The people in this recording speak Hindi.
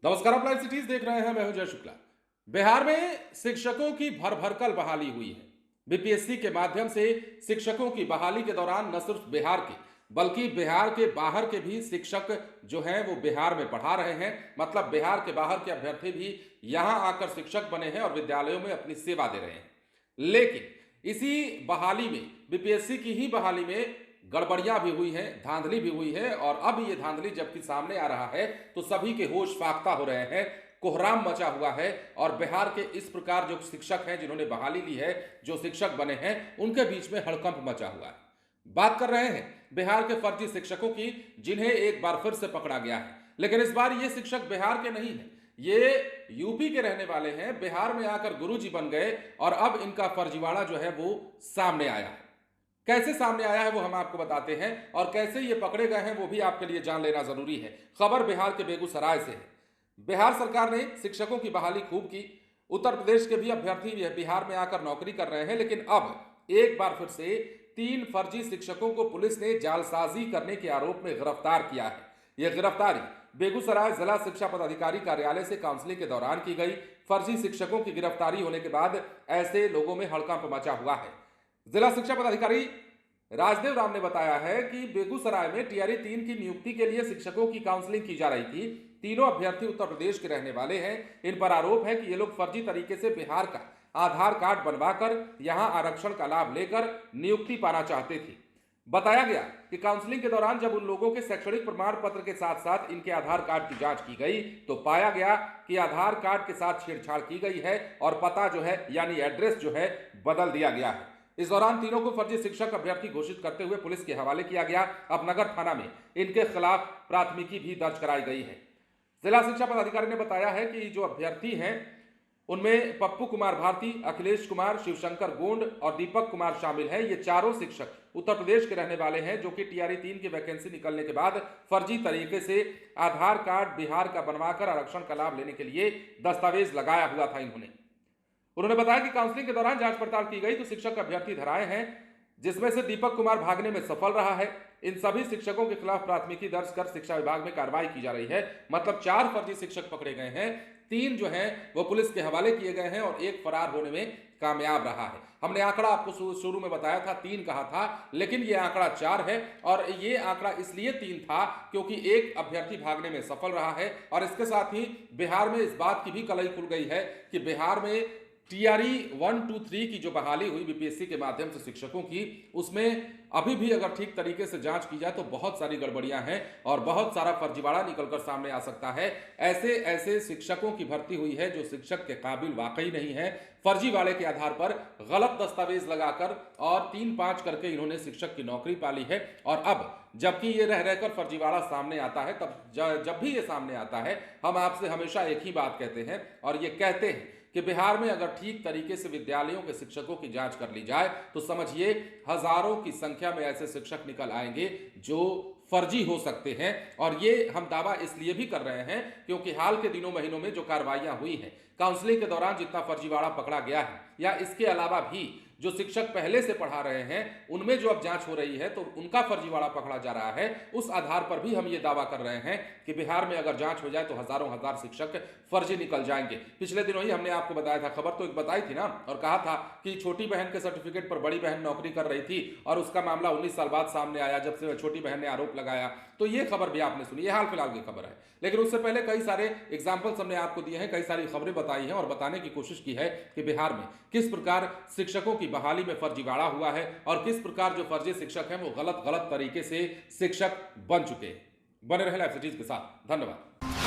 नमस्कार, आप लाइव सिटीज देख रहे हैं। मैं हूं जय शुक्ला। बिहार में शिक्षकों की भर भरकर बहाली हुई है। बीपीएससी के माध्यम से शिक्षकों की बहाली के दौरान न सिर्फ बिहार के बल्कि बिहार के बाहर के भी शिक्षक जो हैं वो बिहार में पढ़ा रहे हैं। मतलब बिहार के बाहर के अभ्यर्थी भी यहां आकर शिक्षक बने हैं और विद्यालयों में अपनी सेवा दे रहे हैं। लेकिन इसी बहाली में, बीपीएससी की ही बहाली में गड़बड़ियां भी हुई हैं, धांधली भी हुई है। और अब ये धांधली जबकि सामने आ रहा है तो सभी के होश फाख्ता हो रहे हैं, कोहराम मचा हुआ है। और बिहार के इस प्रकार जो शिक्षक हैं, जिन्होंने बहाली ली है, जो शिक्षक बने हैं, उनके बीच में हड़कंप मचा हुआ है। बात कर रहे हैं बिहार के फर्जी शिक्षकों की, जिन्हें एक बार फिर से पकड़ा गया है। लेकिन इस बार ये शिक्षक बिहार के नहीं है, ये यूपी के रहने वाले हैं। बिहार में आकर गुरुजी बन गए और अब इनका फर्जीवाड़ा जो है वो सामने आया है। कैसे सामने आया है वो हम आपको बताते हैं और कैसे ये पकड़े गए हैं वो भी आपके लिए जान लेना जरूरी है। खबर बिहार के बेगूसराय से है। बिहार सरकार ने शिक्षकों की बहाली खूब की। उत्तर प्रदेश के भी अभ्यर्थी बिहार में आकर नौकरी कर रहे हैं। लेकिन अब एक बार फिर से 3 फर्जी शिक्षकों को पुलिस ने जालसाजी करने के आरोप में गिरफ्तार किया है। यह गिरफ्तारी बेगूसराय जिला शिक्षा पदाधिकारी कार्यालय से काउंसलिंग के दौरान की गई। फर्जी शिक्षकों की गिरफ्तारी होने के बाद ऐसे लोगों में हड़कंप मचा हुआ है। जिला शिक्षा पदाधिकारी राजदेव राम ने बताया है कि बेगूसराय में टीआरई 3 की नियुक्ति के लिए शिक्षकों की काउंसलिंग की जा रही थी। तीनों अभ्यर्थी उत्तर प्रदेश के रहने वाले हैं। इन पर आरोप है कि ये लोग फर्जी तरीके से बिहार का आधार कार्ड बनवाकर यहां आरक्षण का लाभ लेकर नियुक्ति पाना चाहते थे। बताया गया कि काउंसलिंग के दौरान जब उन लोगों के शैक्षणिक प्रमाण पत्र के साथ साथ इनके आधार कार्ड की जांच की गई तो पाया गया कि आधार कार्ड के साथ छेड़छाड़ की गई है और पता जो है यानी एड्रेस जो है बदल दिया गया है। इस दौरान तीनों को फर्जी शिक्षक अभ्यर्थी घोषित करते हुए पुलिस के हवाले किया गया। अब नगर थाना में इनके खिलाफ प्राथमिकी भी दर्ज कराई गई है। जिला शिक्षा पदाधिकारी ने बताया है कि जो अभ्यर्थी हैं उनमें पप्पू कुमार भारती, अखिलेश कुमार, शिवशंकर गोंड और दीपक कुमार शामिल हैं। ये चारों शिक्षक उत्तर प्रदेश के रहने वाले हैं, जो कि टीआरई 3 की वैकेंसी निकलने के बाद फर्जी तरीके से आधार कार्ड बिहार का बनवाकर आरक्षण का लाभ लेने के लिए दस्तावेज लगाया हुआ था इन्होंने। उन्होंने बताया कि काउंसलिंग के दौरान जांच पड़ताल की गई तो शिक्षक अभ्यर्थी धराए हैं, जिसमें से दीपक कुमार भागने में सफल रहा है। इन सभी शिक्षकों के खिलाफ प्राथमिकी दर्ज कर शिक्षा विभाग में कार्रवाई की जा रही है। मतलब 4 फर्जी शिक्षक पकड़े गए हैं, 3 जो हैं वो पुलिस के हवाले किए गए हैं और 1 फरार होने में कामयाब रहा है। हमने आंकड़ा आपको शुरू में बताया था, 3 कहा था, लेकिन ये आंकड़ा 4 है। और ये आंकड़ा इसलिए 3 था क्योंकि एक अभ्यर्थी भागने में सफल रहा है। और इसके साथ ही बिहार में इस बात की भी कलई खुल गई है कि बिहार में टीआरई 1, 2, 3 की जो बहाली हुई बीपीएससी के माध्यम से शिक्षकों की, उसमें अभी भी अगर ठीक तरीके से जांच की जाए तो बहुत सारी गड़बड़ियां हैं और बहुत सारा फर्जीवाड़ा निकलकर सामने आ सकता है। ऐसे ऐसे शिक्षकों की भर्ती हुई है जो शिक्षक के काबिल वाकई नहीं है। फर्जीवाड़े के आधार पर गलत दस्तावेज लगाकर और 3-5 करके इन्होंने शिक्षक की नौकरी पाली है। और अब जबकि ये रह रहकर फर्जीवाड़ा सामने आता है, तब जब भी ये सामने आता है हम आपसे हमेशा एक ही बात कहते हैं और ये कहते हैं कि बिहार में अगर ठीक तरीके से विद्यालयों के शिक्षकों की जांच कर ली जाए तो समझिए हजारों की संख्या में ऐसे शिक्षक निकल आएंगे जो फर्जी हो सकते हैं। और ये हम दावा इसलिए भी कर रहे हैं क्योंकि हाल के दिनों महीनों में जो कार्रवाइयां हुई हैं, काउंसलिंग के दौरान जितना फर्जीवाड़ा पकड़ा गया है, या इसके अलावा भी जो शिक्षक पहले से पढ़ा रहे हैं उनमें जो अब जांच हो रही है तो उनका फर्जीवाड़ा पकड़ा जा रहा है, उस आधार पर भी हम ये दावा कर रहे हैं कि बिहार में अगर जांच हो जाए तो हजारों हजार शिक्षक फर्जी निकल जाएंगे। पिछले दिनों ही हमने आपको बताया था, खबर तो एक बताई थी ना, और कहा था कि छोटी बहन के सर्टिफिकेट पर बड़ी बहन नौकरी कर रही थी और उसका मामला 19 साल बाद सामने आया जब से छोटी बहन ने आरोप लगाया। तो ये खबर भी आपने सुनी, ये हाल फिलहाल की खबर है। लेकिन उससे पहले कई सारे एग्जाम्पल्स हमने आपको दिए हैं, कई सारी खबरें बताई हैं और बताने की कोशिश की है कि बिहार में किस प्रकार शिक्षकों की बहाली में फर्जीवाड़ा हुआ है और किस प्रकार जो फर्जी शिक्षक हैं वो गलत तरीके से शिक्षक बन चुके हैं। बने रहे लाइव सिटीज के साथ। धन्यवाद।